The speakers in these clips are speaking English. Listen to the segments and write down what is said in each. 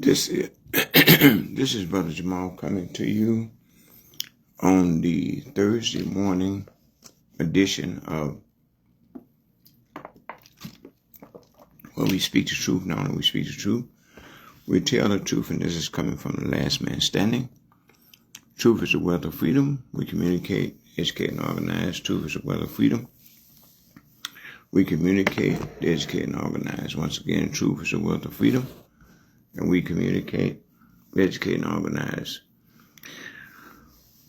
This is this is Brother Jamal coming to you on the Thursday morning edition of where we speak the truth. Not only we speak the truth, we tell the truth, and this is coming from the last man standing. Truth is the wealth of freedom. We communicate, educate, and organize. Truth is the wealth of freedom. We communicate, educate, and organize. Once again, truth is the wealth of freedom. And we communicate, educate, and organize.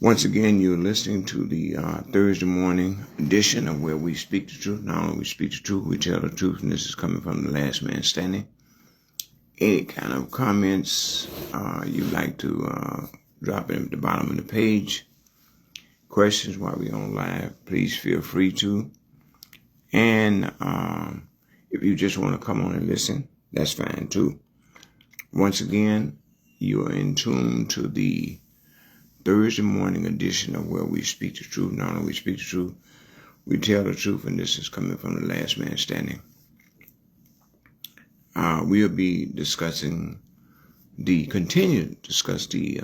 Once again, you're listening to the Thursday morning edition of where we speak the truth. Not only we speak the truth, we tell the truth, and this is coming from the last man standing. Any kind of comments you'd like to drop in at the bottom of the page. Questions while we're on live, please feel free to. And if you just want to come on and listen, that's fine too. Once again, you are in tune to the Thursday morning edition of where we speak the truth. Not only we speak the truth, we tell the truth, and this is coming from the last man standing. We'll be continue to discuss the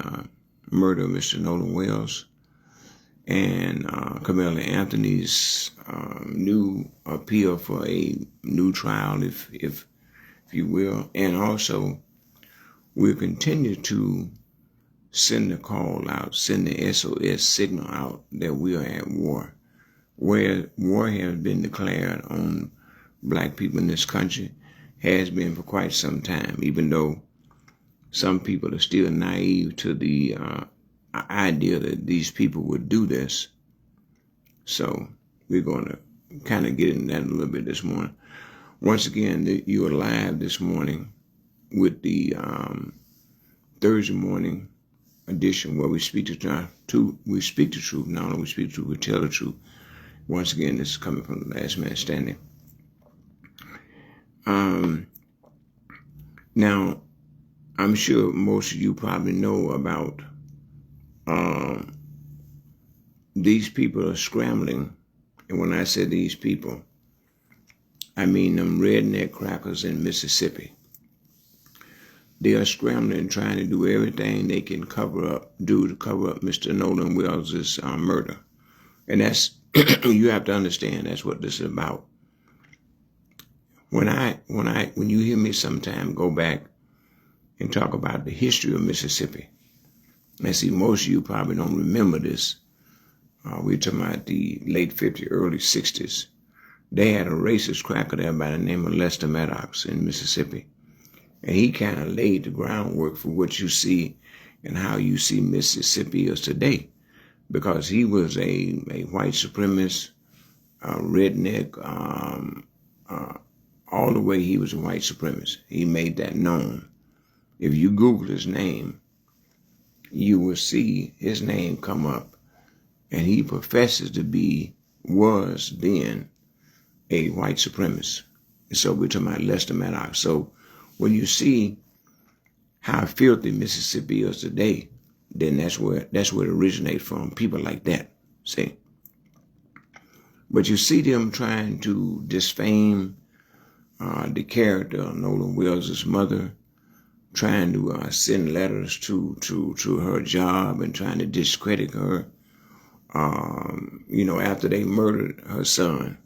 murder of Mr. Nolan Wells and Camilla Anthony's new appeal for a new trial, if you will, and also we'll continue to send the call out, send the SOS signal out that we are at war, where war has been declared on black people in this country, has been for quite some time, even though some people are still naive to the idea that these people would do this. So we're going to kind of get into that a little bit this morning. Once again, you are live this morning with the Thursday morning edition where we speak the truth. We speak the truth. Not only we speak the truth, we tell the truth. Once again, this is coming from the last man standing. Now, I'm sure most of you probably know about these people are scrambling. And when I say these people, I mean them redneck crackers in Mississippi. They are scrambling and trying to do everything they can cover up Mr. Nolan Wells' murder. And that's, you have to understand, that's what this is about. When you hear me sometime go back and talk about the history of Mississippi, and see, most of you probably don't remember this. We're talking about the late 50s, early 60s. They had a racist cracker there by the name of Lester Maddox in Mississippi. And he kind of laid the groundwork for what you see and how you see Mississippi is today. Because he was a white supremacist, redneck, all the way he was a white supremacist. He made that known. If you Google his name, you will see his name come up. And he professes to was then a white supremacist. So we're talking about Lester Maddox. So when you see how filthy Mississippi is today, then that's where it originates from, people like that, see? But you see them trying to defame the character of Nolan Wells' mother, trying to send letters to her job and trying to discredit her, after they murdered her son.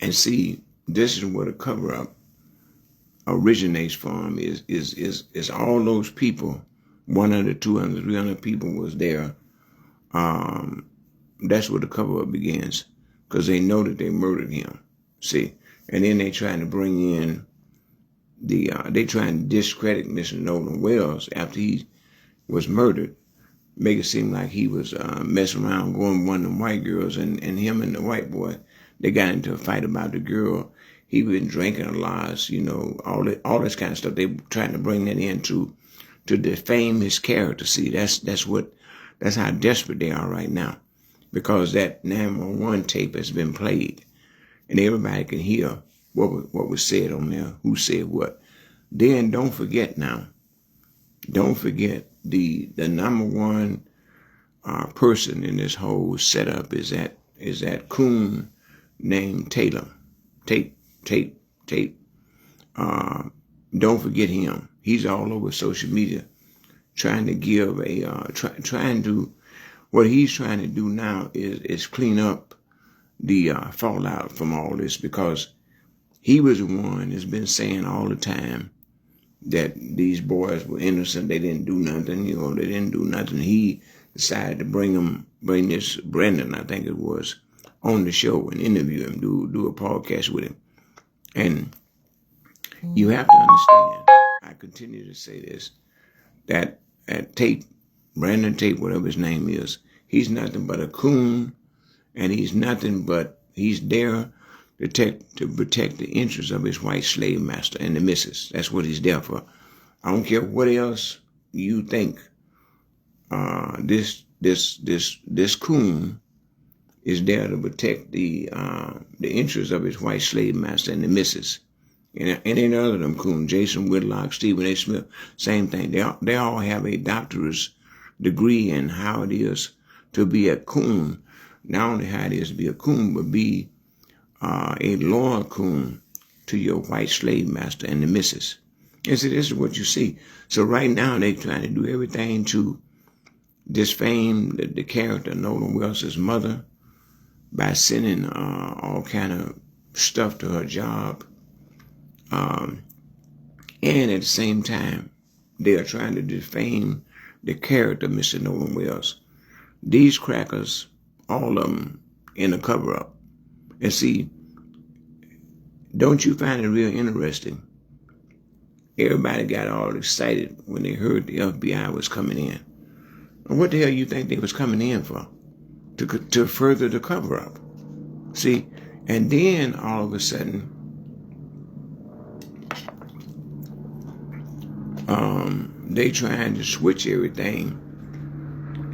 And see, this is where the cover-up originates from, is all those people, 100, 200, 300 people was there. That's where the cover-up begins, because they know that they murdered him, see? And then they trying to bring in they trying to discredit Mr. Nolan Wells after he was murdered, make it seem like he was messing around, going with one of them white girls, and him and the white boy, they got into a fight about the girl. He been drinking a lot, all this kind of stuff. They trying to bring that in to defame his character. See, that's how desperate they are right now, because that 911 tape has been played, and everybody can hear what was said on there, who said what. Then don't forget the number one person in this whole setup is that coon named Taylor. Tate. Don't forget him. He's all over social media trying to give what he's trying to do now is clean up the fallout from all this, because he was the one that's been saying all the time that these boys were innocent. They didn't do nothing, they didn't do nothing. He decided to bring this Brendan, I think it was, on the show and interview him, do a podcast with him. And you have to understand, I continue to say this, that Tate, Brandon Tate, whatever his name is, he's nothing but a coon, and he's there to protect the interests of his white slave master and the missus. That's what he's there for. I don't care what else you think. This coon is there to protect the interests of his white slave master and the missus. And any other of them coons, Jason Whitlock, Stephen A. Smith, same thing. They all have a doctorate degree in how it is to be a coon. Not only how it is to be a coon, but be a loyal coon to your white slave master and the missus. And so this is what you see. So right now they're trying to do everything to disfame the character Nolan Wells's mother by sending all kind of stuff to her job. And at the same time, they are trying to defame the character of Mr. Nolan Wells. These crackers, all of them, in a cover-up. And see, don't you find it real interesting? Everybody got all excited when they heard the FBI was coming in. And what the hell you think they was coming in for? To further the cover-up. See, and then all of a sudden, they trying to switch everything.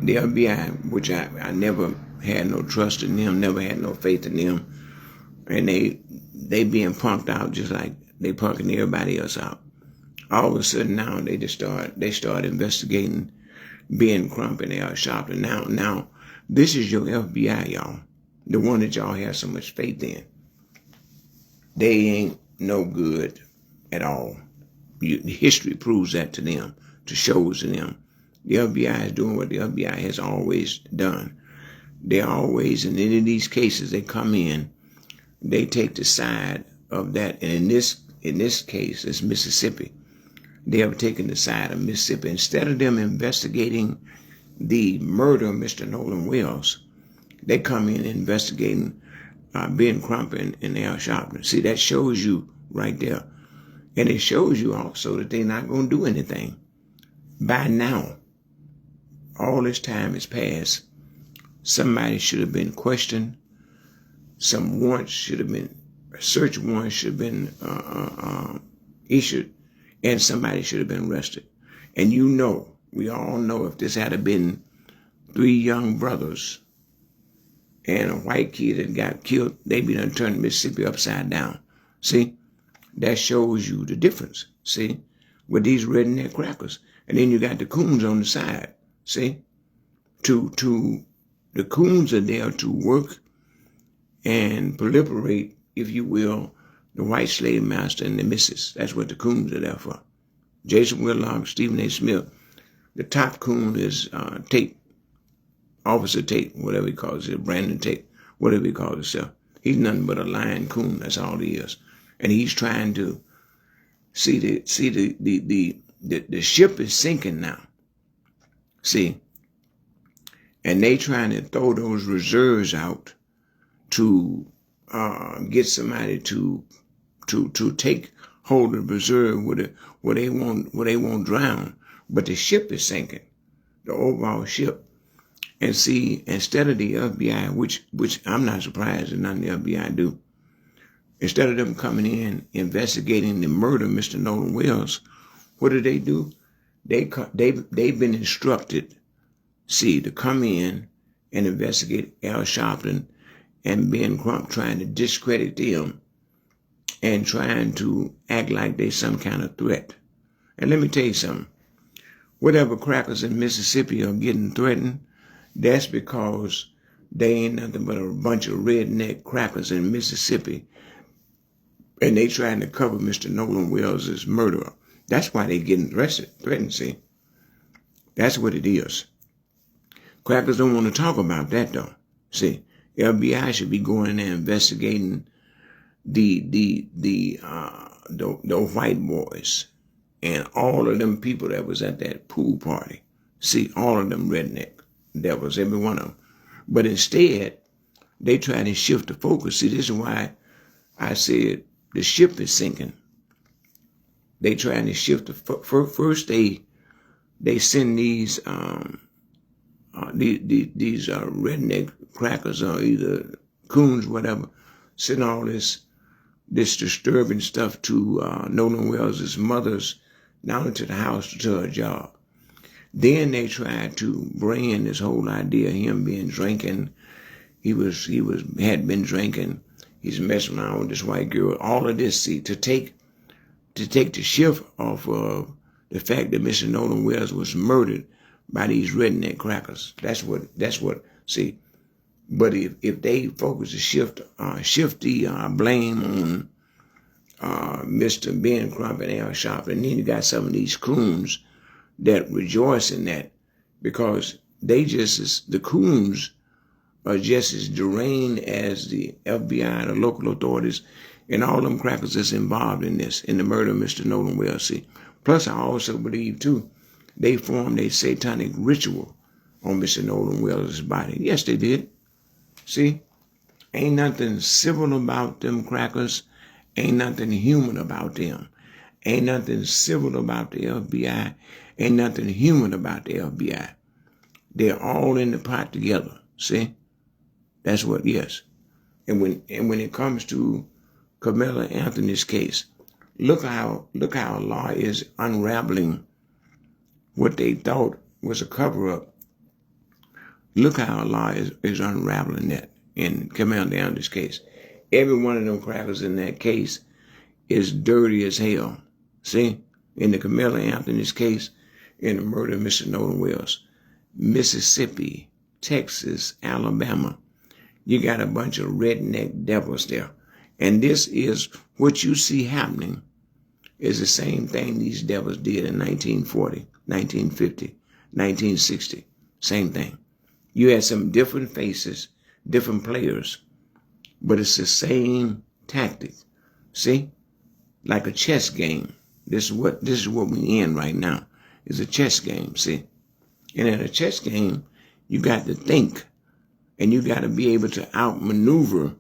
The FBI, which I never had no trust in them, never had no faith in them, and they being punked out just like they punking everybody else out. All of a sudden now they start investigating Ben Crump and Al Sharpton. Now this is your FBI, y'all, the one that y'all have so much faith in. They ain't no good at all. History proves that to them, shows to them. The FBI is doing what the FBI has always done. They always, in any of these cases, they come in, they take the side of that. And in this case, it's Mississippi. They have taken the side of Mississippi. Instead of them investigating the murder of Mr. Nolan Wells, they come in investigating Ben Crump and Al Sharpton. See, that shows you right there. And it shows you also that they're not going to do anything. By now, all this time has passed. Somebody should have been questioned. Some warrants should have been, search warrants should have been issued, and somebody should have been arrested. And we all know, if this had been 3 young brothers and a white kid that got killed, they'd be done turned Mississippi upside down. See? That shows you the difference, see, with these redneck crackers. And then you got the coons on the side, see. The coons are there to work and proliferate, if you will, the white slave master and the missus. That's what the coons are there for. Jason Whitlock, Stephen A. Smith. The top coon is Tate, Officer Tate, whatever he calls it, Brandon Tate, whatever he calls himself. He's nothing but a lying coon. That's all he is. And he's trying to see the ship is sinking now. See, and they trying to throw those reserves out to get somebody to take hold of the reserve where they won't drown. But the ship is sinking, the overall ship. And see, instead of the FBI, which I'm not surprised that none of the FBI do. Instead of them coming in, investigating the murder of Mr. Nolan Wells, what do? They've been instructed, see, to come in and investigate Al Sharpton and Ben Crump, trying to discredit them and trying to act like they some kind of threat. And let me tell you something. Whatever crackers in Mississippi are getting threatened, that's because they ain't nothing but a bunch of redneck crackers in Mississippi. And they trying to cover Mr. Nolan Wells' murderer. That's why they getting threatened, see. That's what it is. Crackers don't want to talk about that, though. See, FBI should be going in there investigating the white boys and all of them people that was at that pool party. See, all of them redneck devils, every one of them. But instead, they try to shift the focus. See, this is why I said the ship is sinking. They trying to shift the first. They send these redneck crackers or either coons, whatever, send all this disturbing stuff to Nolan Wells' mother's, not only to the house, to her job. Then they tried to bring in this whole idea of him being drinking. He had been drinking. He's messing around with this white girl. All of this, see, to take the shift off of the fact that Mr. Nolan Wells was murdered by these redneck crackers. That's what. See, but if they focus to shift the blame on Mr. Ben Crump and Al Sharpton, and then you got some of these coons that rejoice in that because the coons are just as deranged as the FBI, the local authorities, and all them crackers that's involved in this, in the murder of Mr. Nolan Wells. See, plus I also believe too, they formed a satanic ritual on Mr. Nolan Wells' body. Yes, they did. See, ain't nothing civil about them crackers. Ain't nothing human about them. Ain't nothing civil about the FBI. Ain't nothing human about the FBI. They're all in the pot together. See, that's what. Yes, and when it comes to Carmela Anthony's case, look how law is unraveling what they thought was a cover-up. Look how law is unraveling that in Carmela Anthony's case. Every one of them crackers in that case is dirty as hell. See, in the Carmela Anthony's case, in the murder of Mr. Nolan Wells, Mississippi, Texas, Alabama, you got a bunch of redneck devils there. And this is what you see happening is the same thing these devils did in 1940, 1950, 1960. Same thing. You had some different faces, different players, but it's the same tactic. See? Like a chess game. This is what we in right now. It's a chess game, see? And in a chess game, you got to think, and you got to be able to outmaneuver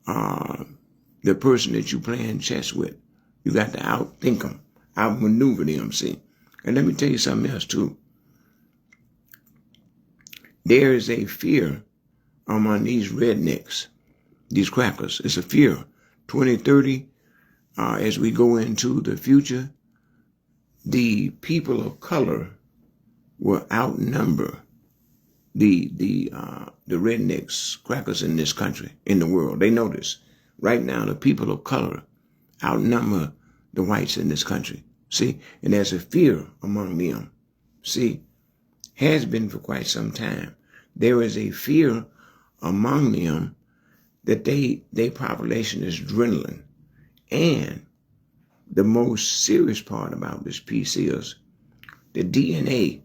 the person that you playing chess with. You got to outthink them, outmaneuver them, see? And let me tell you something else, too. There is a fear among these rednecks, these crackers. It's a fear. 2030, as we go into the future, the people of color will outnumber the rednecks, crackers in this country, in the world. They know this. Right now, the people of color outnumber the whites in this country. See? And there's a fear among them. See? Has been for quite some time. There is a fear among them that their population is dwindling. And the most serious part about this piece is the DNA,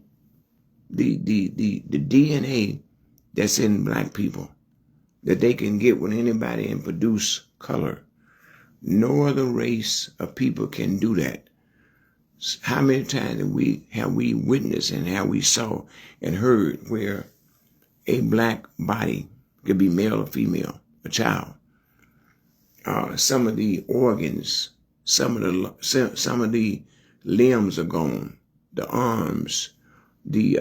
the DNA that's in black people, that they can get with anybody and produce color. No other race of people can do that. How many times have we witnessed and have we saw and heard where a black body could be male or female, a child? Some of the organs, some of the limbs are gone, the arms, the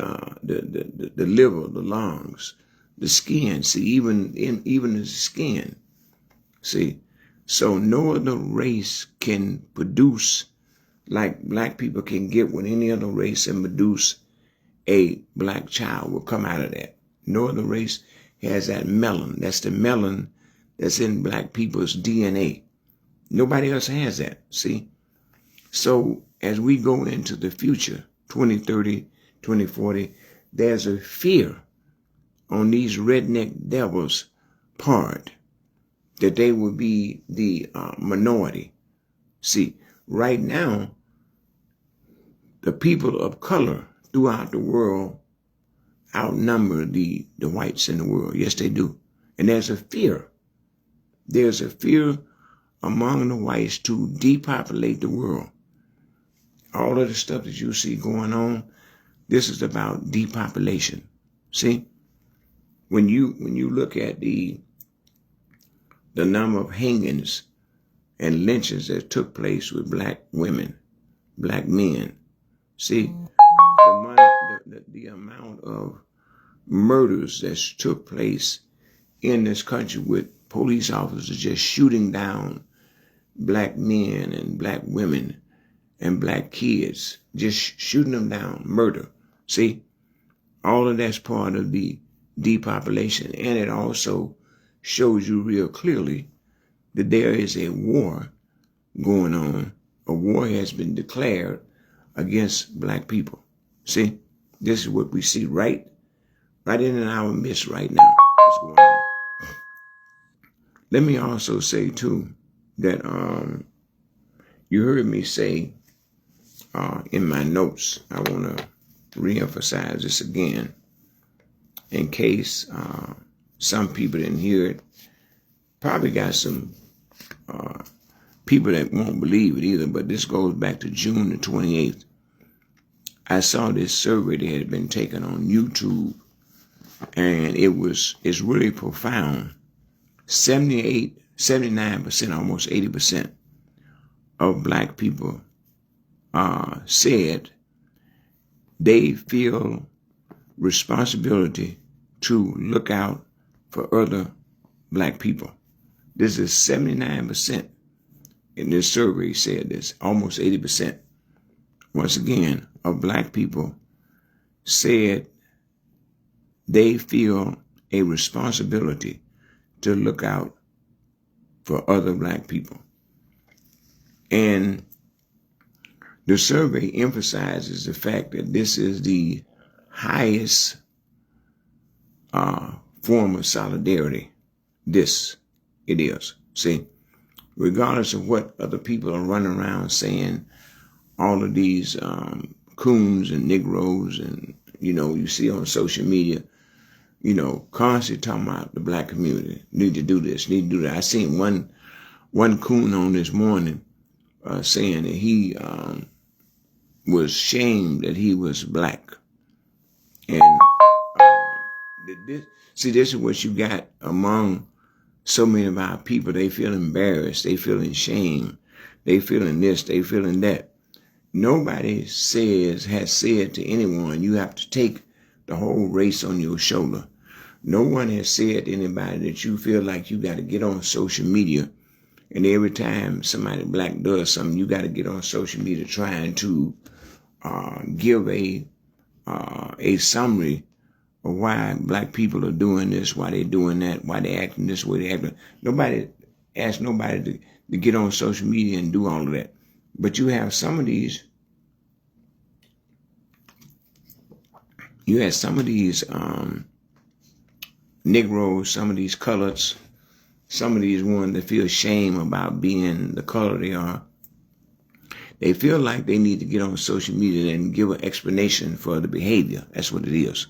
liver, the lungs, the skin. See, even the skin. See, so no other race can produce like black people can get with any other race and produce a black child will come out of that. No other race has that melanin. That's the melanin that's in black people's DNA. Nobody else has that, see? So as we go into the future, 2030, 2040, there's a fear on these redneck devils' part that they will be the minority. See, right now, the people of color throughout the world outnumber the whites in the world. Yes, they do. And there's a fear. There's a fear among the whites to depopulate the world. All of the stuff that you see going on, this is about depopulation. See? When you look at the number of hangings and lynchings that took place with black women, black men, see, the amount of murders that took place in this country with police officers just shooting down black men and black women and black kids, just shooting them down, murder. See, all of that's part of the depopulation. And it also shows you real clearly that there is a war going on. A war has been declared against black people. See, this is what we see right in our midst right now. What's going on? Let me also say too that you heard me say in my notes, I want to reemphasize this again in case some people didn't hear it. Probably got some people that won't believe it either, but this goes back to June the 28th. I saw this survey that had been taken on YouTube, and it's really profound. 78, 79%, almost 80% of black people said they feel responsibility to look out for other black people. This is 79% in this survey said this, almost 80%. Once again, of black people said they feel a responsibility to look out for other black people. And the survey emphasizes the fact that this is the highest form of solidarity. This it is. See, regardless of what other people are running around saying, all of these coons and Negroes and, you see on social media, constantly talking about the black community. Need to do this, need to do that. I seen one coon on this morning saying that he was shamed that he was black. And this is what you got among so many of our people. They feel embarrassed. They feeling shame. They feeling this. They feeling that. Nobody has said to anyone, you have to take the whole race on your shoulder. No one has said to anybody that you feel like you got to get on social media, and every time somebody black does something, you got to get on social media trying to give a summary of why black people are doing this, why they're doing that, why they acting this way they acting. Nobody asked nobody to get on social media and do all of that. But you have some of these, Negroes, some of these coloreds, some of these ones that feel shame about being the color they are. They feel like they need to get on social media and give an explanation for the behavior. That's what it is.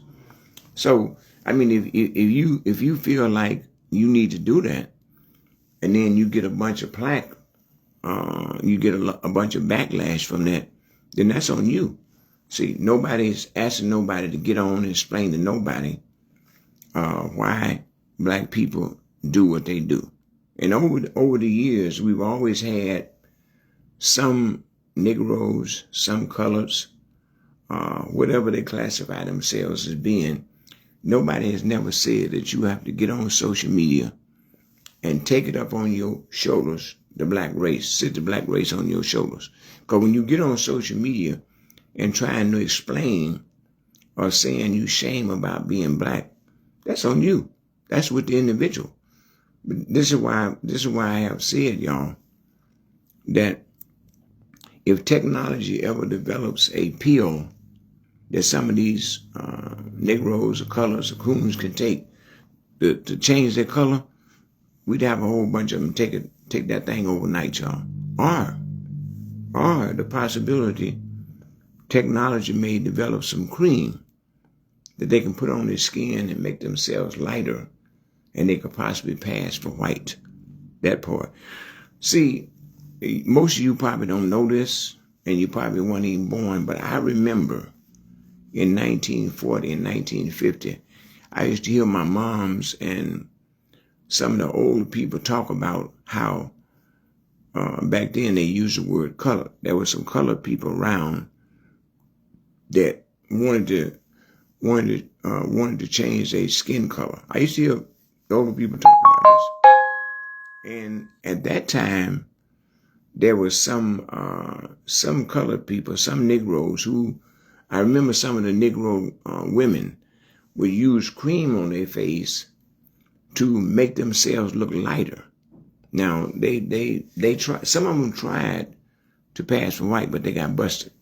So, I mean, if you feel like you need to do that, and then you get a bunch of you get a bunch of backlash from that, then that's on you. See, nobody's asking nobody to get on and explain to nobody why black people do what they do. And over the years, we've always had some Negroes, some coloreds, whatever they classify themselves as being. Nobody has never said that you have to get on social media and take it up on your shoulders, the black race, sit the black race on your shoulders. Because when you get on social media and trying to explain or saying you shame about being black, that's on you. That's with the individual. But this is why I have said, y'all, that if technology ever develops a pill that some of these Negroes or colors or coons can take to change their color, we'd have a whole bunch of them take that thing overnight, y'all. Or the possibility technology may develop some cream that they can put on their skin and make themselves lighter, and they could possibly pass for white. That part. See, most of you probably don't know this, and you probably weren't even born, but I remember in 1940 and 1950, I used to hear my moms and some of the older people talk about how back then they used the word color. There were some colored people around that wanted to change their skin color. I used to hear older people talk about this, and at that time there was some colored people, some Negroes who, I remember some of the Negro women would use cream on their face to make themselves look lighter. Now they tried. Some of them tried to pass for white, but they got busted.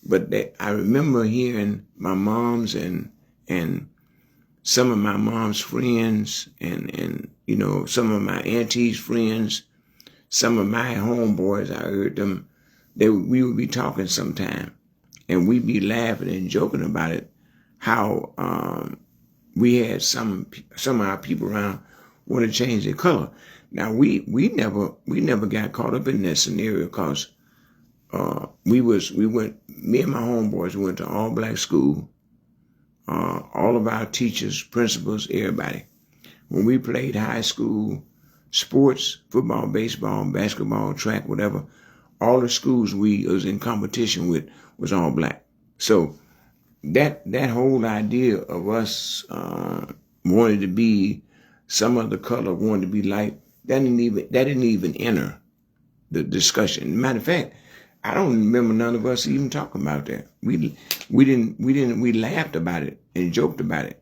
But I remember hearing my mom's and some of my mom's friends and some of my auntie's friends, some of my homeboys. I heard them. We would be talking sometime, and we'd be laughing and joking about it. How we had some of our people around want to change their color. Now we never got caught up in that scenario because me and my homeboys went to all black school. All of our teachers, principals, everybody. When we played high school sports, football, baseball, basketball, track, whatever, all the schools we was in competition with was all black. So that whole idea of us wanting to be some other color, wanting to be light, that didn't even enter the discussion. Matter of fact, I don't remember none of us even talking about that. We laughed about it and joked about it.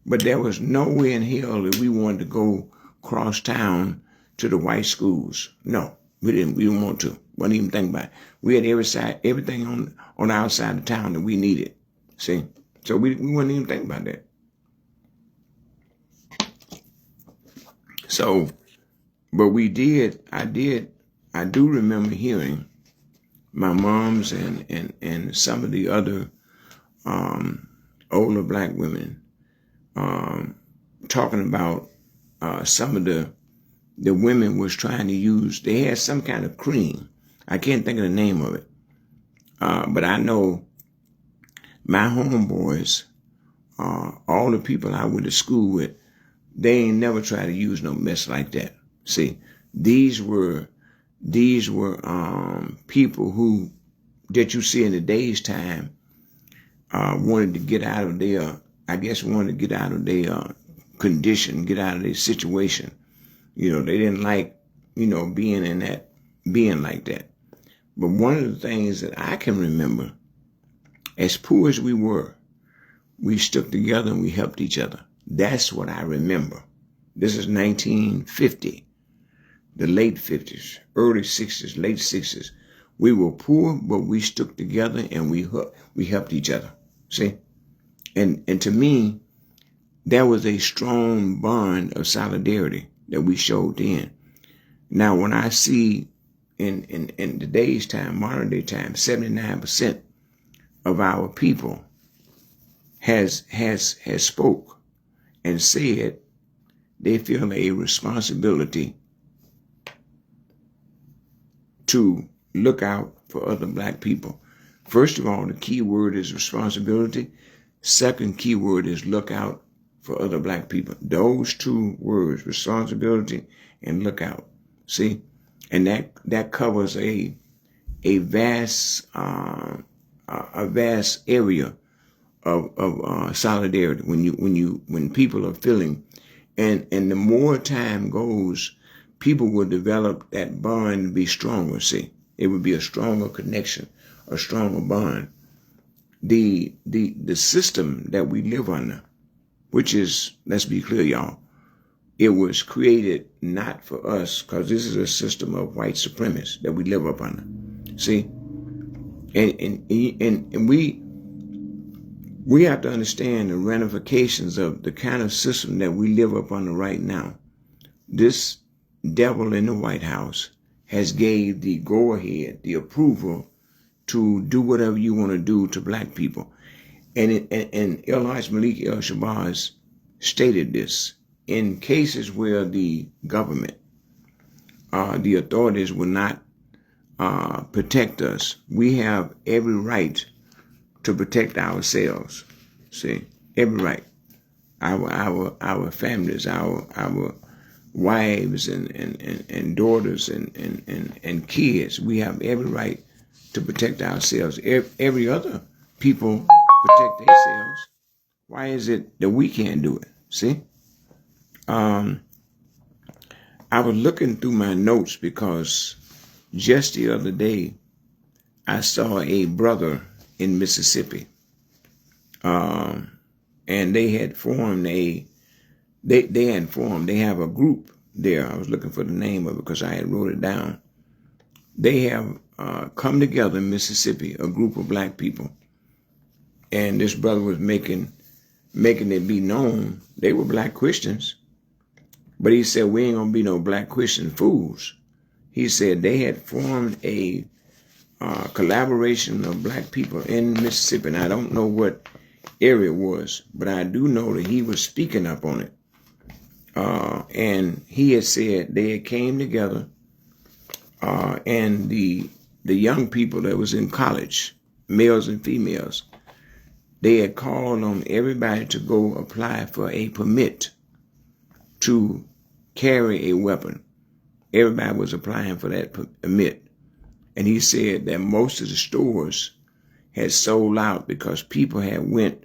But there was nowhere in hell that we wanted to go cross town to the white schools. No, we didn't want to. Wasn't even think about it. We had everything on the outside of town that we needed. See? So we wouldn't even think about that. So, but I do remember hearing my moms and some of the other older black women talking about some of the women was trying to use, they had some kind of cream. I can't think of the name of it. But I know my homeboys, all the people I went to school with, they ain't never tried to use no mess like that. See, these were people who, that you see in today's time, wanted to get out of their, condition, get out of their situation. They didn't like, being like that. But one of the things that I can remember, as poor as we were, we stuck together and we helped each other. That's what I remember. This is 1950, the late 50s, early 60s, late 60s. We were poor, but we stuck together and we helped each other. See? And to me, there was a strong bond of solidarity that we showed then. Now, when I see in today's time, modern day time, 79% of our people has spoke and said they feel a responsibility to look out for other black people. First of all, the key word is responsibility. Second key word is look out for other black people. Those two words, responsibility and look out. See? And that covers a vast area of solidarity when people are feeling, and the more time goes, people will develop that bond to be stronger. See, it would be a stronger connection, a stronger bond. The system that we live under, which is, let's be clear, y'all, it was created not for us, because this is a system of white supremacists that we live up under. See, and we have to understand the ramifications of the kind of system that we live up under right now. This devil in the White House has gave the go-ahead, the approval to do whatever you want to do to black people. And Elijah Malik El-Shabazz stated this. In cases where the government, the authorities will not protect us, we have every right to protect ourselves. See, every right. Our families, our wives and daughters and kids, we have every right to protect ourselves. Every other people protect themselves. Why is it that we can't do it? See? I was looking through my notes because just the other day I saw a brother in Mississippi. And they had formed they have a group there. I was looking for the name of it because I had wrote it down. They have come together in Mississippi, a group of black people. And this brother was making it be known they were black Christians. But he said, we ain't going to be no black Christian fools. He said they had formed a collaboration of black people in Mississippi. And I don't know what area it was, but I do know that he was speaking up on it. And he had said they had came together, and the young people that was in college, males and females, they had called on everybody to go apply for a permit to carry a weapon. Everybody was applying for that permit. And he said that most of the stores had sold out because people had went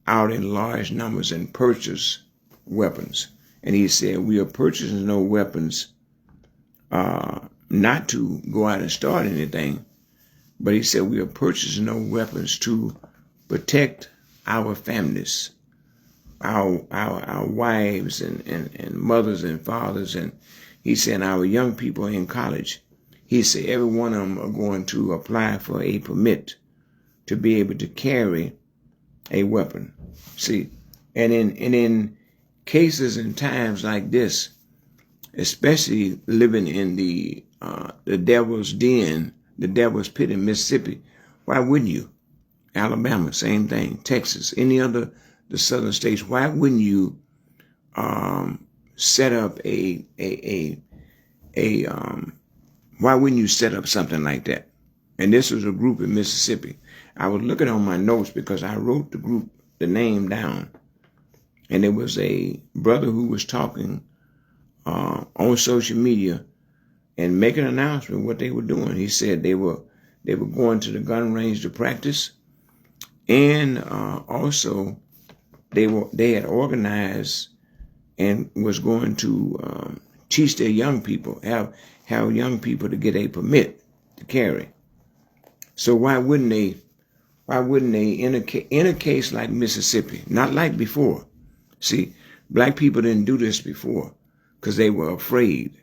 out in large numbers and purchased weapons. And he said, we are purchasing no weapons not to go out and start anything, but he said we are purchasing no weapons to protect our families, our wives and mothers and fathers. And he said our young people in college, he said every one of them are going to apply for a permit to be able to carry a weapon. See, and in cases and times like this, especially living in the devil's den, the devil's pit in Mississippi, why wouldn't you? Alabama, same thing. Texas, any other the southern states, why wouldn't you set up why wouldn't you set up something like that? And this was a group in Mississippi. I was looking on my notes because I wrote the name down. And there was a brother who was talking on social media and making an announcement what they were doing. He said they were going to the gun range to practice, and also they had organized and was going to teach their young people, have young people to get a permit to carry. So why wouldn't they in a case like Mississippi, not like before? See, black people didn't do this before because they were afraid.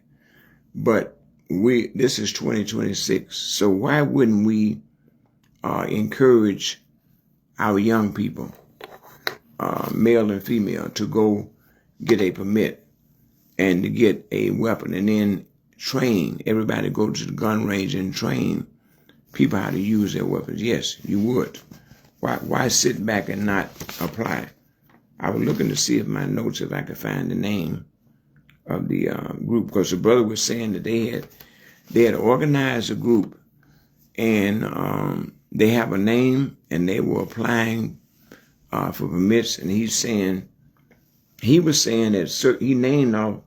But this is 2026. So why wouldn't we encourage our young people, male and female, to go get a permit and to get a weapon, and then train everybody, go to the gun range and train people how to use their weapons? Yes, you would. Why sit back and not apply? I was looking to see if my notes, if I could find the name of the group, because the brother was saying that they had organized a group, and they have a name, and they were applying for permits. And he was saying that he named off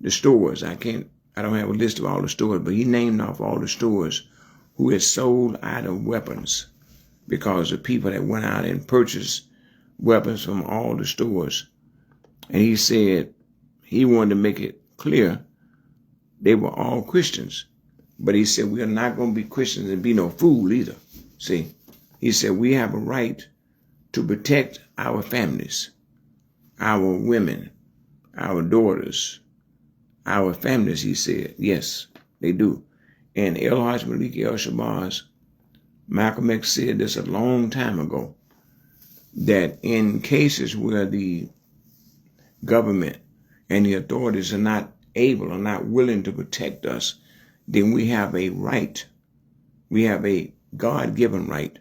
the stores. I don't have a list of all the stores, but he named off all the stores who had sold out of weapons, because the people that went out and purchased weapons from all the stores. And he said he wanted to make it clear they were all Christians. But he said we are not going to be Christians and be no fool either. See, he said we have a right to protect our families, our women, our daughters, our families, he said. Yes, they do. And Elijah Malik El-Shabazz, Malcolm X said this a long time ago, that in cases where the government and the authorities are not willing to protect us, then we have a right. We have a God-given right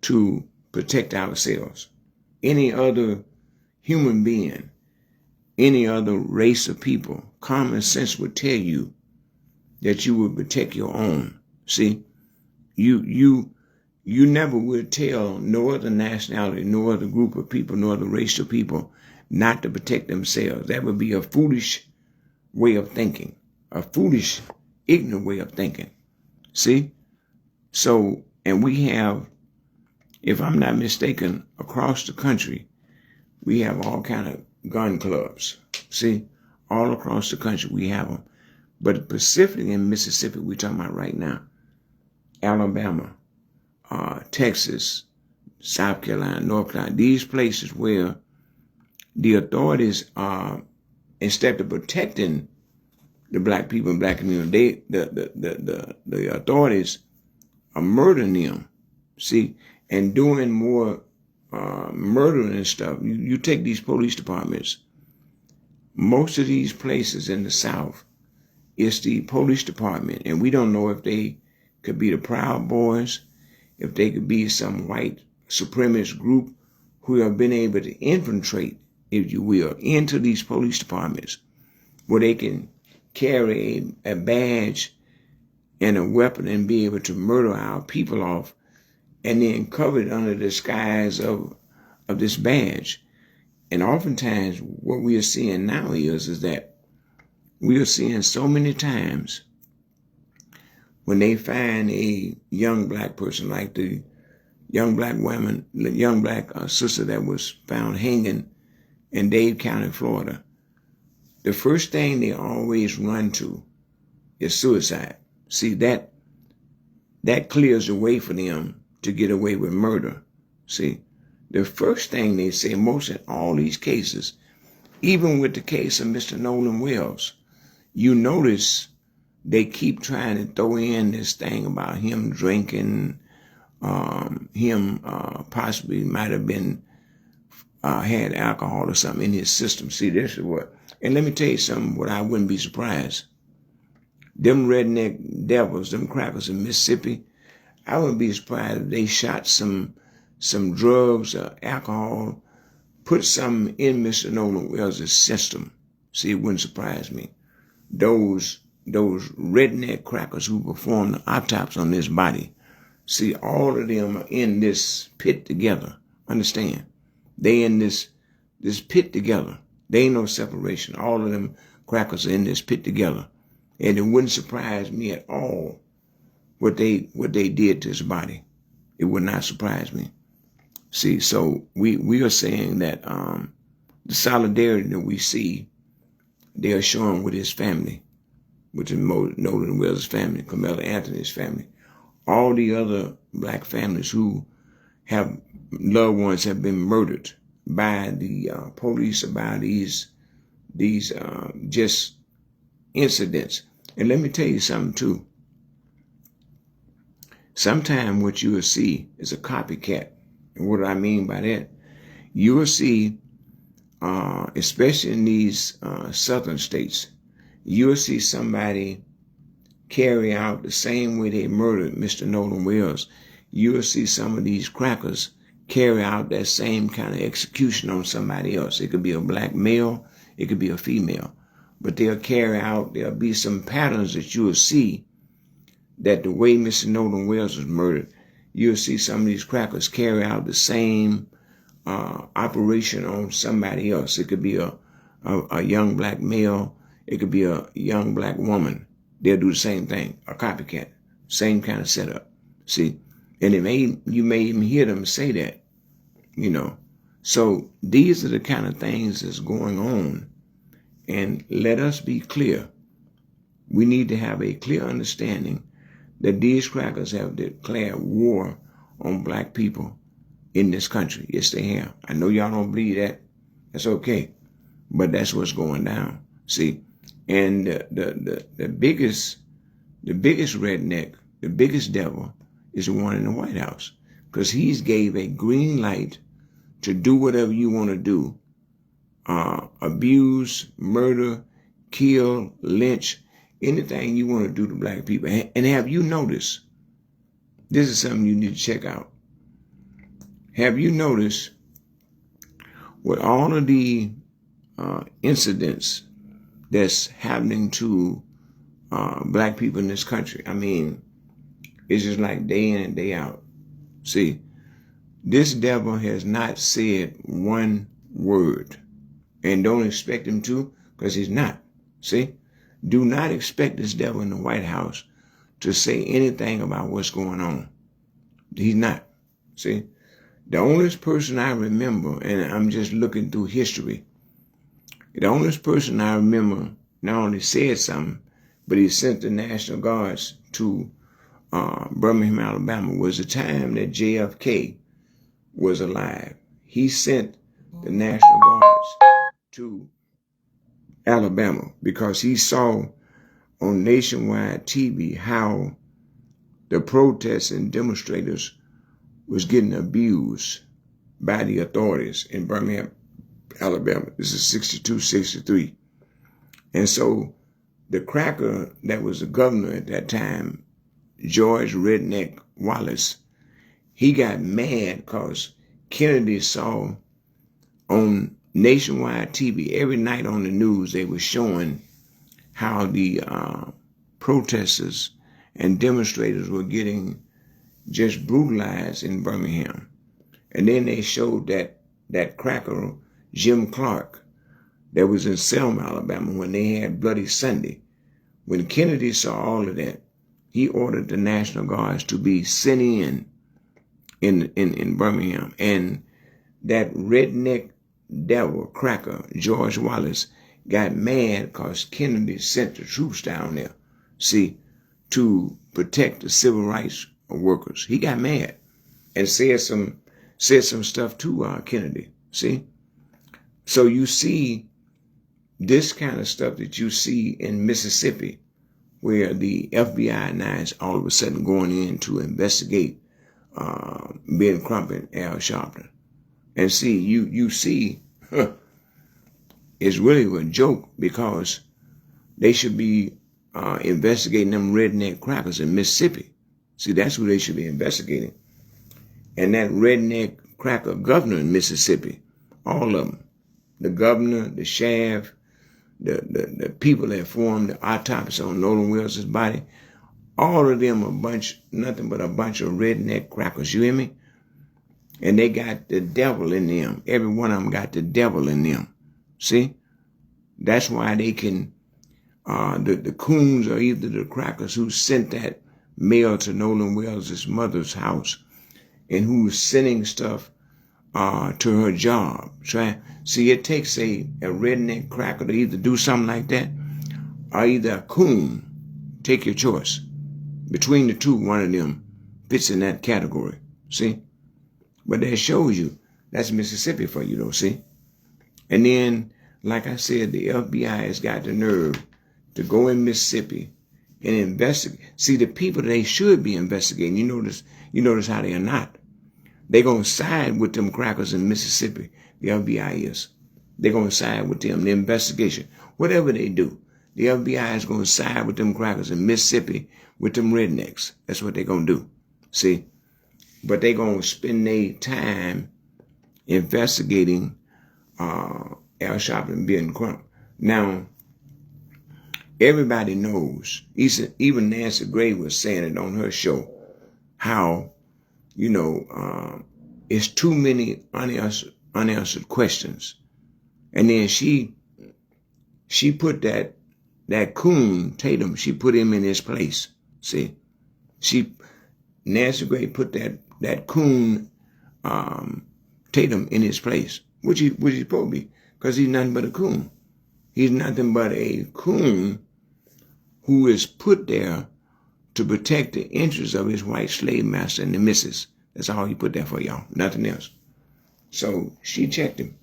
to protect ourselves. Any other human being, any other race of people, common sense would tell you that you would protect your own. See, you never would tell no other nationality, no other group of people, no other race of people not to protect themselves. That would be a foolish way of thinking, a foolish, ignorant way of thinking. See? So, and we have, if I'm not mistaken, across the country, we have all kind of gun clubs. See? All across the country we have them. But specifically in Mississippi, we're talking about right now, Alabama, Texas, South Carolina, North Carolina, these places where the authorities are, instead of protecting the black people and black community, the authorities are murdering them. See, and doing more murdering and stuff. You take these police departments. Most of these places in the South, it's the police department, and we don't know if they could be the Proud Boys, if they could be some white supremacist group who have been able to infiltrate, if you will, into these police departments where they can carry a badge and a weapon and be able to murder our people off and then cover it under the disguise of this badge. And oftentimes what we are seeing now is that we are seeing so many times when they find a young black person, like the young black woman, the young black sister that was found hanging in Dade County, Florida, the first thing they always run to is suicide. See, that clears the way for them to get away with murder. See, the first thing they say, most in all these cases, even with the case of Mr. Nolan Wells, you notice they keep trying to throw in this thing about him drinking, him possibly might have been had alcohol or something in his system. See, this is what, and let me tell you something, what I wouldn't be surprised. Them redneck devils, them crackers in Mississippi, I wouldn't be surprised if they shot some drugs or alcohol, put something in Mr. Nolan Wells' system. See, it wouldn't surprise me. Those redneck crackers who perform the autopsy on this body, see, all of them are in this pit together. Understand? They in this pit together. There ain't no separation. All of them crackers are in this pit together. And it wouldn't surprise me at all what they did to his body. It would not surprise me. See, so we are saying that the solidarity that we see they are showing with his family, with the Nolan Wells family, Carmela Anthony's family, all the other black families who have loved ones have been murdered by the police, or by these just incidents. And let me tell you something too. Sometimes what you will see is a copycat. And what do I mean by that? You will see, especially in these southern states, you will see somebody carry out the same way they murdered Mr. Nolan Wells. You will see some of these crackers carry out that same kind of execution on somebody else. It could be a black male, it could be a female. But there'll be some patterns that you will see that the way Mr. Nolan Wells was murdered, you'll see some of these crackers carry out the same operation on somebody else. It could be a young black male. It could be a young black woman. They'll do the same thing, a copycat, same kind of setup. See, and you may even hear them say that, you know. So these are the kind of things that's going on. And let us be clear. We need to have a clear understanding that these crackers have declared war on black people in this country. Yes, they have. I know y'all don't believe that. That's okay. But that's what's going down. See, and the biggest redneck, the biggest devil is the one in the White House, because he's gave a green light to do whatever you want to do. Abuse, murder, kill, lynch, anything you want to do to black people. And have you noticed This is something you need to check out. Have you noticed with all of the incidents that's happening to black people in this country? I mean, it's just like day in and day out. See, this devil has not said one word, and don't expect him to, because he's not. See, do not expect this devil in the White House to say anything about what's going on. He's not. See, the only person I remember, and I'm just looking through history, the only person I remember not only said something, but he sent the National Guards to Birmingham, Alabama, was the time that JFK was alive. He sent the National Guards to Alabama because he saw on nationwide TV how the protests and demonstrators was getting abused by the authorities in Birmingham, Alabama. This is 62, 63. And so the cracker that was the governor at that time, George Redneck Wallace, he got mad because Kennedy saw on nationwide TV, every night on the news, they were showing how the protesters and demonstrators were getting just brutalized in Birmingham. And then they showed that cracker, Jim Clark, that was in Selma, Alabama, when they had Bloody Sunday. When Kennedy saw all of that, he ordered the National Guards to be sent in Birmingham. And that redneck devil cracker, George Wallace, got mad because Kennedy sent the troops down there, see, to protect the civil rights workers. He got mad and said some stuff to Kennedy, see. So you see this kind of stuff that you see in Mississippi, where the FBI now is all of a sudden going in to investigate Ben Crump and Al Sharpton. And see, you see, it's really a joke because they should be investigating them redneck crackers in Mississippi. See, that's who they should be investigating. And that redneck cracker governor in Mississippi, all of them, the governor, the sheriff, the people that formed the autopsy on Nolan Wilson's body, all of them nothing but a bunch of redneck crackers, you hear me? And they got the devil in them. Every one of them got the devil in them. See? That's why they can, the coons are either the crackers who sent that mail to Nolan Wells' mother's house and who's sending stuff to her job. See, it takes a redneck cracker to either do something like that or either a coon. Take your choice. Between the two, one of them fits in that category. See? But that shows you that's Mississippi for you, though, see? And then, like I said, the FBI has got the nerve to go in Mississippi and investigate. See, the people that they should be investigating, you notice how they are not. They're going to side with them crackers in Mississippi. The FBI is. They're going to side with them. The investigation, whatever they do, the FBI is going to side with them crackers in Mississippi with them rednecks. That's what they're going to do. See? But they're going to spend their time investigating Al Sharpton and Ben Crump. Now, everybody knows, even Nancy Gray was saying it on her show, how, it's too many unanswered questions. And then she put that coon, Tatum, she put him in his place. See? Nancy Gray put that coon, Tatum in his place, which he supposed to be, because he's nothing but a coon. He's nothing but a coon who is put there to protect the interests of his white slave master and the missus. That's all he put there for, y'all. Nothing else. So she checked him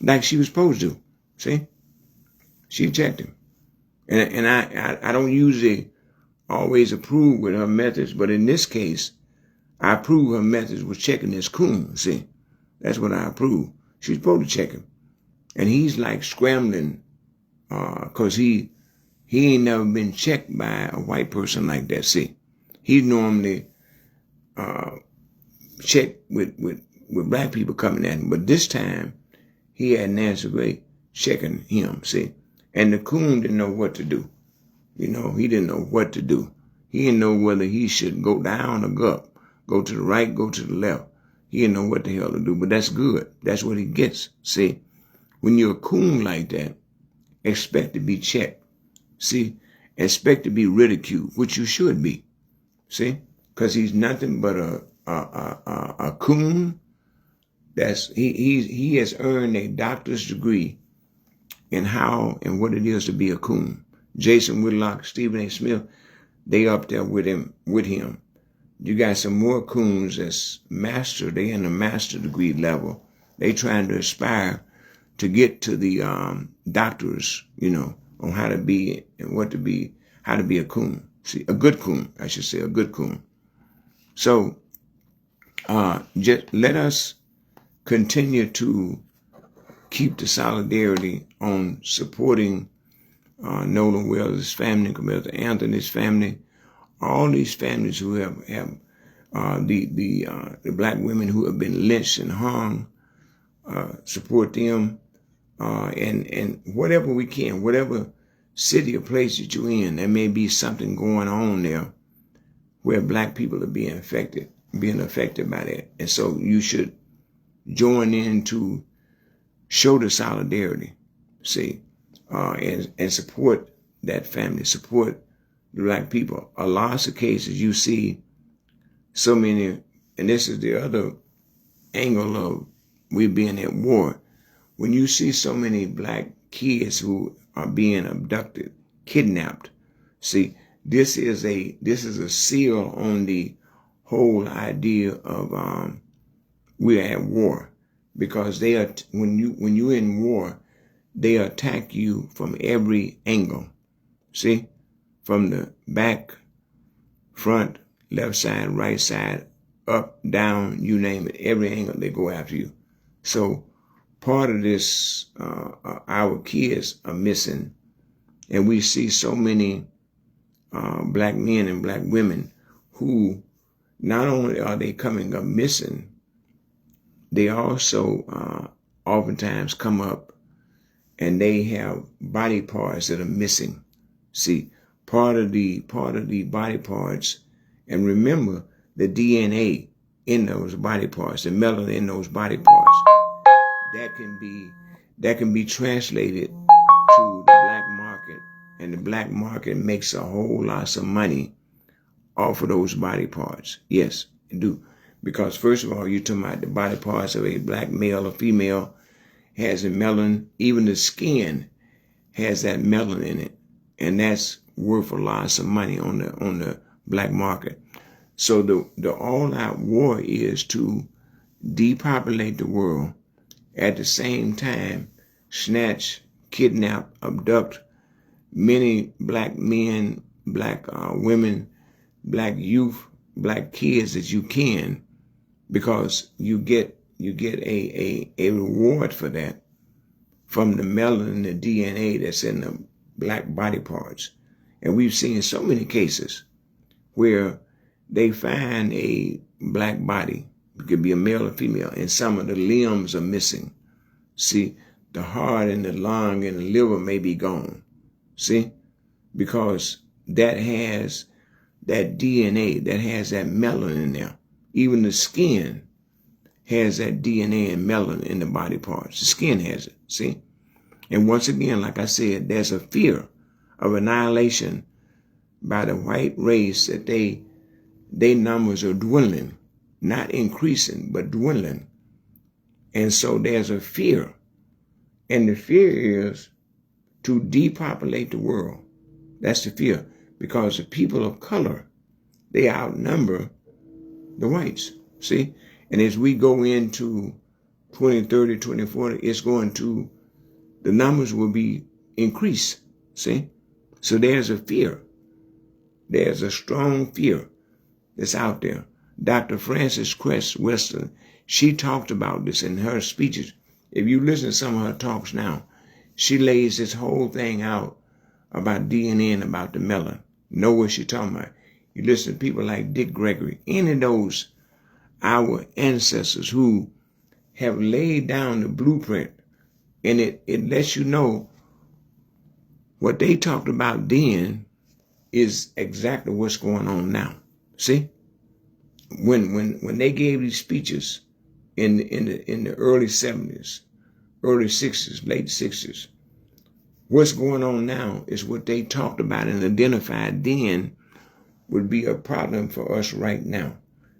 like she was supposed to. See? She checked him. And I don't usually always approve with her methods, but in this case, I approve her methods with checking this coon. See? That's what I approve. She's supposed to check him. And he's like scrambling because he ain't never been checked by a white person like that. See? He's normally check with black people coming at him. But this time, he had Nancy Gray checking him, see. And the coon didn't know what to do. You know, he didn't know what to do. He didn't know whether he should go down or go up, go to the right, go to the left. He didn't know what the hell to do, but that's good. That's what he gets, see. When you're a coon like that, expect to be checked, see. Expect to be ridiculed, which you should be, see. Because he's nothing but a coon. He has earned a doctor's degree in how and what it is to be a coon. Jason Whitlock, Stephen A. Smith, they up there with him. You got some more coons that's master. They in the master degree level. They trying to aspire to get to the doctors, you know, on how to be and what to be, how to be a coon. See, a good coon, I should say, a good coon. So just let us continue to keep the solidarity on supporting Nolan Wells' family, Camilla Anthony's family, all these families who have the black women who have been lynched and hung, support them, and whatever we can, whatever city or place that you're in, there may be something going on there where black people are being affected by that. And so you should join in to show the solidarity, see, and support that family, support the black people. A lot of cases you see so many, and this is the other angle of we being at war. When you see so many black kids who are being abducted, kidnapped, see, this is a seal on the whole idea of we're at war, because they are when you're in war, they attack you from every angle. See, from the back, front, left side, right side, up, down, you name it, every angle they go after you. So part of this, our kids are missing, and we see so many black men and black women who not only are they coming up missing, they also oftentimes come up and they have body parts that are missing. See, part of the body parts, and remember the DNA in those body parts, the melanin in those body parts, that can be translated to the black market, and the black market makes a whole lot of money off of those body parts. Yes, it do. Because first of all, you're talking about the body parts of a black male or female has a melanin. Even the skin has that melanin in it, and that's worth a lot of money on the black market. So the all-out war is to depopulate the world, at the same time snatch, kidnap, abduct many black men, black women, black youth, black kids that you can, because you get a reward for that from the melanin, the DNA that's in the black body parts. And we've seen so many cases where they find a black body, it could be a male or female, and some of the limbs are missing. See, the heart and the lung and the liver may be gone. See, because that has that DNA, that has that melanin in there. Even the skin has that DNA and melanin in the body parts. The skin has it, see? And once again, like I said, there's a fear of annihilation by the white race, that their numbers are dwindling, not increasing, but dwindling. And so there's a fear. And the fear is to depopulate the world. That's the fear. Because the people of color, they outnumber the whites. See? And as we go into 2030, 2040, it's going to, the numbers will be increased. See? So there's a fear. There's a strong fear that's out there. Dr. Frances Cress Western, she talked about this in her speeches. If you listen to some of her talks now, she lays this whole thing out about DNA and about the melanin. Know what she's talking about. You listen to people like Dick Gregory, any of those, our ancestors who have laid down the blueprint, and it lets you know what they talked about then is exactly what's going on now. See? When they gave these speeches in the early 70s, early 60s, late 60s, what's going on now is what they talked about and identified then would be a problem for us right now.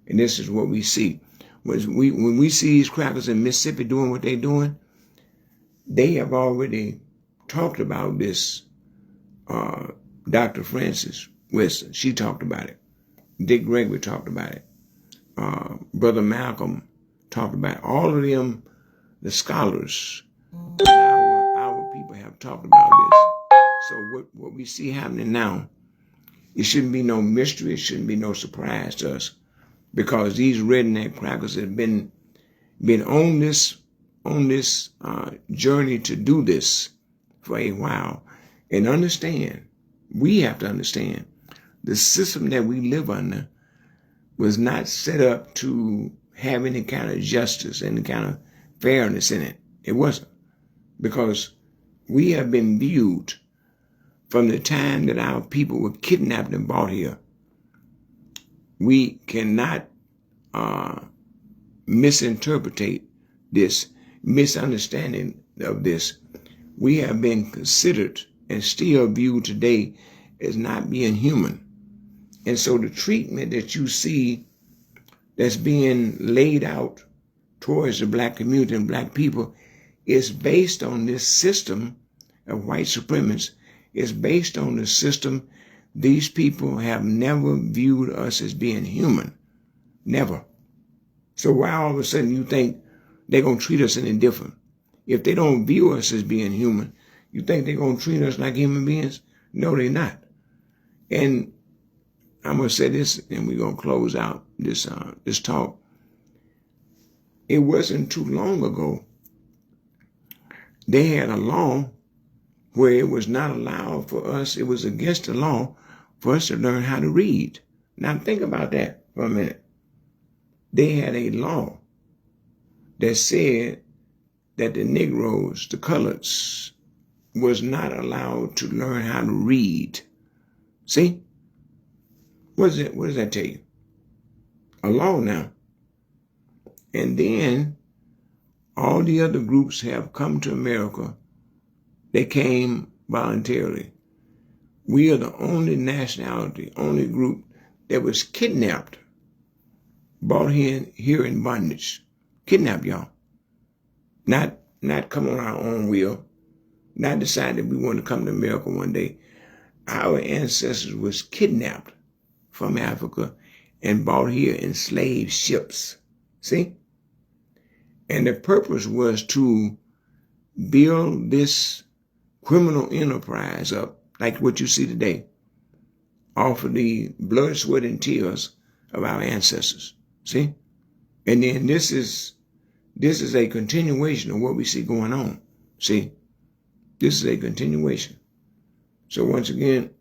And this is what we see. When we see these crackers in Mississippi doing what they're doing, they have already talked about this. Dr. Frances Weston, she talked about it. Dick Gregory talked about it. Brother Malcolm talked about it. All of them, the scholars, our people have talked about this. So what we see happening now, it shouldn't be no mystery. It shouldn't be no surprise to us, because these redneck crackers have been on this journey to do this for a while. And understand, we have to understand, the system that we live under was not set up to have any kind of justice, any kind of fairness in it. It wasn't. Because we have been viewed from the time that our people were kidnapped and brought here. We cannot misinterpret this, misunderstanding of this. We have been considered and still viewed today as not being human. And so the treatment that you see that's being laid out towards the black community and black people is based on this system of white supremacists. It's based on the system. These people have never viewed us as being human. Never. So why all of a sudden you think they're going to treat us any different? If they don't view us as being human, you think they're going to treat us like human beings? No, they're not. And I'm going to say this, and we're going to close out this talk. It wasn't too long ago, they had a law where it was not allowed for us, it was against the law for us to learn how to read. Now think about that for a minute. They had a law that said that the Negroes, the coloreds, was not allowed to learn how to read. See? What does that tell you? A law now. And then all the other groups have come to America. They came voluntarily. We are the only nationality, only group that was kidnapped, brought here in bondage. Kidnapped, y'all. Not come on our own will. Not decide that we want to come to America one day. Our ancestors was kidnapped from Africa and brought here in slave ships. See? And the purpose was to build this criminal enterprise up, like what you see today, off of the blood, sweat, and tears of our ancestors. See? And then this is a continuation of what we see going on. See? This is a continuation. So once again,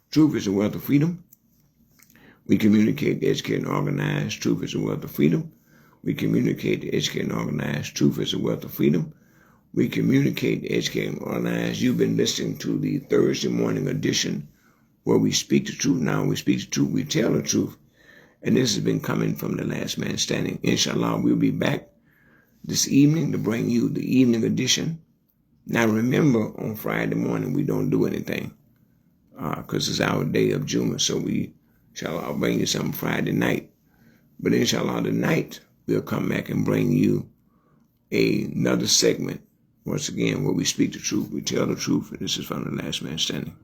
truth is the wealth of freedom. We communicate, educate, and organize. Truth is the wealth of freedom. We communicate, educate, and organize. Truth is the wealth of freedom. We communicate, educate, and organize. You've been listening to the Thursday morning edition where we speak the truth. Now we speak the truth. We tell the truth. And this has been coming from the Last Man Standing. Inshallah, we'll be back this evening to bring you the evening edition. Now remember, on Friday morning, we don't do anything because it's our day of Juma. So I'll bring you something Friday night. But inshallah, tonight, we'll come back and bring you another segment. Once again, where we speak the truth, we tell the truth, and this is from the Last Man Standing.